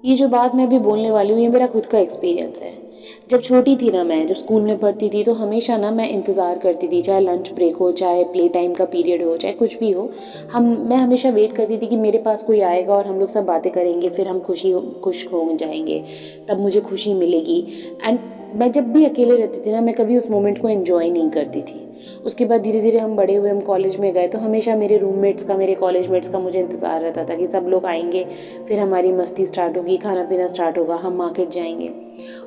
ये जो बात मैं अभी बोलने वाली हूँ ये मेरा खुद का एक्सपीरियंस है। जब छोटी थी ना, मैं जब स्कूल में पढ़ती थी तो हमेशा ना मैं इंतज़ार करती थी, चाहे लंच ब्रेक हो, चाहे प्ले टाइम का पीरियड हो, चाहे कुछ भी हो। मैं हमेशा वेट करती थी कि मेरे पास कोई आएगा और हम लोग सब बातें करेंगे, फिर हम खुश हो जाएंगे, तब मुझे खुशी मिलेगी। एंड मैं जब भी अकेले रहती थी ना, मैं कभी उस मोमेंट को एंजॉय नहीं करती थी। उसके बाद धीरे धीरे हम बड़े हुए, हम कॉलेज में गए तो हमेशा मेरे रूममेट्स का, मेरे कॉलेजमेट्स का मुझे इंतज़ार रहता था कि सब लोग आएंगे, फिर हमारी मस्ती स्टार्ट होगी, खाना पीना स्टार्ट होगा, हम मार्केट जाएंगे।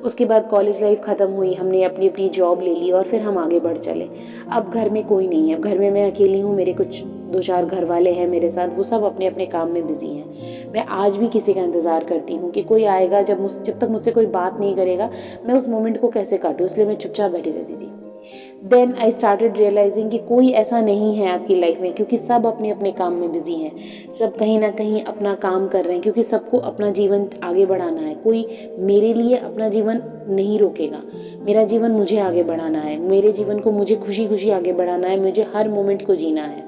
उसके बाद कॉलेज लाइफ ख़त्म हुई, हमने अपनी अपनी जॉब ले ली और फिर हम आगे बढ़ चले। अब घर में कोई नहीं है, अब घर में मैं अकेली हूँ, मेरे कुछ 2-4 घर वाले हैं मेरे साथ, वो सब अपने अपने काम में बिजी हैं। मैं आज भी किसी का इंतज़ार करती हूँ कि कोई आएगा, जब तक मुझसे कोई बात नहीं करेगा मैं उस मोमेंट को कैसे काटूँ, इसलिए मैं चुपचाप बैठी रहती थी। देन आई स्टार्टेड रियलाइजिंग कि कोई ऐसा नहीं है आपकी लाइफ में, क्योंकि सब अपने अपने काम में बिजी हैं, सब कहीं ना कहीं अपना काम कर रहे हैं, क्योंकि सबको अपना जीवन आगे बढ़ाना है। कोई मेरे लिए अपना जीवन नहीं रोकेगा, मेरा जीवन मुझे आगे बढ़ाना है, मेरे जीवन को मुझे खुशी खुशी आगे बढ़ाना है, मुझे हर मोमेंट को जीना है।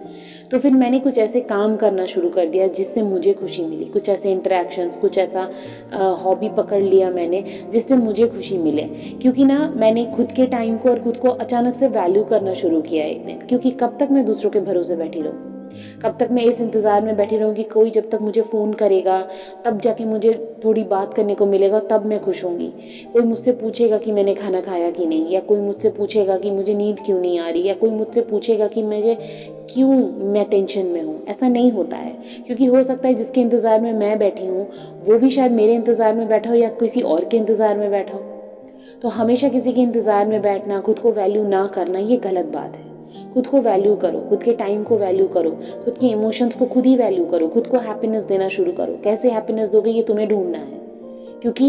तो फिर मैंने कुछ ऐसे काम करना शुरू कर दिया जिससे मुझे खुशी मिली, कुछ ऐसे इंटरेक्शंस, कुछ ऐसा हॉबी पकड़ लिया मैंने जिससे मुझे खुशी मिले। क्योंकि ना मैंने खुद के टाइम को और खुद को अचानक से वैल्यू करना शुरू किया एक दिन। क्योंकि कब तक मैं दूसरों के भरोसे बैठी रहूँ, कब तक मैं इस इंतज़ार में बैठी रहूँ कि कोई जब तक मुझे फ़ोन करेगा तब जाके मुझे थोड़ी बात करने को मिलेगा, तब मैं खुश होंगी। कोई मुझसे पूछेगा कि मैंने खाना खाया कि नहीं, या कोई मुझसे पूछेगा कि मुझे नींद क्यों नहीं आ रही, या कोई मुझसे पूछेगा कि मुझे क्यों मैं टेंशन में हूँ। ऐसा नहीं होता है, क्योंकि हो सकता है जिसके इंतज़ार में मैं बैठी हूँ वो भी शायद मेरे इंतज़ार में बैठा हो या किसी और के इंतज़ार में बैठा हो। तो हमेशा किसी के इंतज़ार में बैठना, खुद को वैल्यू ना करना, ये गलत बात है। खुद को वैल्यू करो, खुद के टाइम को वैल्यू करो, खुद के इमोशंस को खुद ही वैल्यू करो, खुद को हैप्पीनेस देना शुरू करो। कैसे हैप्पीनेस दोगे ये तुम्हें ढूंढना है, क्योंकि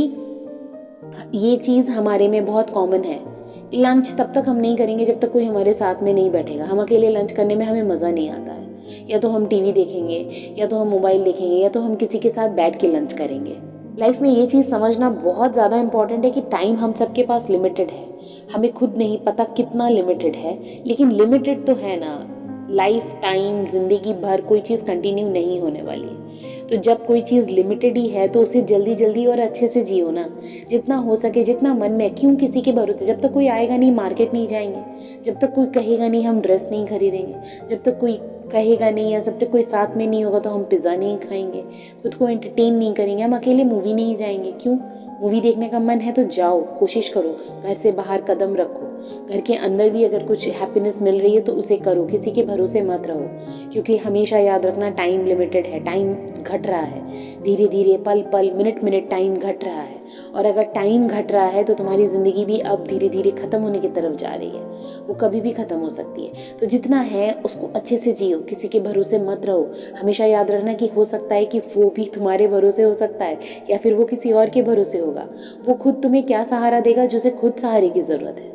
ये चीज़ हमारे में बहुत कॉमन है। लंच तब तक हम नहीं करेंगे जब तक कोई हमारे साथ में नहीं बैठेगा। हम अकेले लंच करने में हमें मज़ा नहीं आता है। या तो हम टीवी देखेंगे, या तो हम मोबाइल देखेंगे, या तो हम किसी के साथ बैठ के लंच करेंगे। लाइफ में ये चीज़ समझना बहुत ज़्यादा इंपॉर्टेंट है कि टाइम हम सबके पास लिमिटेड है। हमें खुद नहीं पता कितना लिमिटेड है, लेकिन लिमिटेड तो है ना। लाइफ टाइम, ज़िंदगी भर कोई चीज़ कंटिन्यू नहीं होने वाली है। तो जब कोई चीज़ लिमिटेड ही है तो उसे जल्दी जल्दी और अच्छे से जियो ना, जितना हो सके, जितना मन में। क्यों किसी के भरोसे? जब तक कोई आएगा नहीं मार्केट नहीं जाएंगे, जब तक कोई कहेगा नहीं हम ड्रेस नहीं खरीदेंगे, जब तक कोई कहेगा नहीं, या जब तक कोई साथ में नहीं होगा तो हम पिज़्ज़ा नहीं खाएंगे, खुद को एंटरटेन नहीं करेंगे, हम अकेले मूवी नहीं जाएंगे। क्यों? मूवी देखने का मन है तो जाओ, कोशिश करो, घर से बाहर कदम रखो। घर के अंदर भी अगर कुछ हैप्पीनेस मिल रही है तो उसे करो, किसी के भरोसे मत रहो। क्योंकि हमेशा याद रखना, टाइम लिमिटेड है, टाइम घट रहा है धीरे धीरे, पल पल, मिनट मिनट टाइम घट रहा है। और अगर टाइम घट रहा है तो तुम्हारी ज़िंदगी भी अब धीरे धीरे ख़त्म होने की तरफ जा रही है, वो कभी भी ख़त्म हो सकती है। तो जितना है उसको अच्छे से जियो, किसी के भरोसे मत रहो। हमेशा याद रखना कि हो सकता है कि वो भी तुम्हारे भरोसे हो सकता है, या फिर वो किसी और के भरोसे होगा। वो खुद तुम्हें क्या सहारा देगा जिसे खुद सहारे की ज़रूरत है।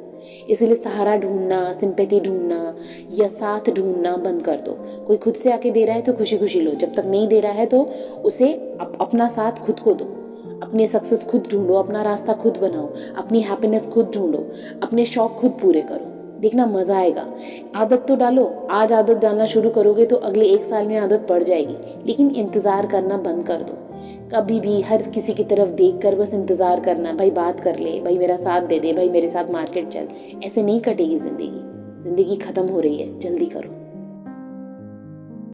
इसलिए सहारा ढूंढना, सिंपैथी ढूंढना या साथ ढूंढना बंद कर दो। कोई खुद से आके दे रहा है तो खुशी खुशी लो, जब तक नहीं दे रहा है तो उसे अपना साथ खुद को दो। अपने सक्सेस खुद ढूंढो, अपना रास्ता खुद बनाओ, अपनी हैप्पीनेस खुद ढूंढो, अपने शौक खुद पूरे करो। देखना मज़ा आएगा। आदत तो डालो, आज आदत डालना शुरू करोगे तो अगले 1 साल में आदत पड़ जाएगी। लेकिन इंतज़ार करना बंद कर दो। कभी भी हर किसी की तरफ देख कर बस इंतज़ार करना, भाई बात कर ले, भाई मेरा साथ दे दे, भाई मेरे साथ मार्केट चल, ऐसे नहीं कटेगी ज़िंदगी। ज़िंदगी ख़त्म हो रही है, जल्दी करो।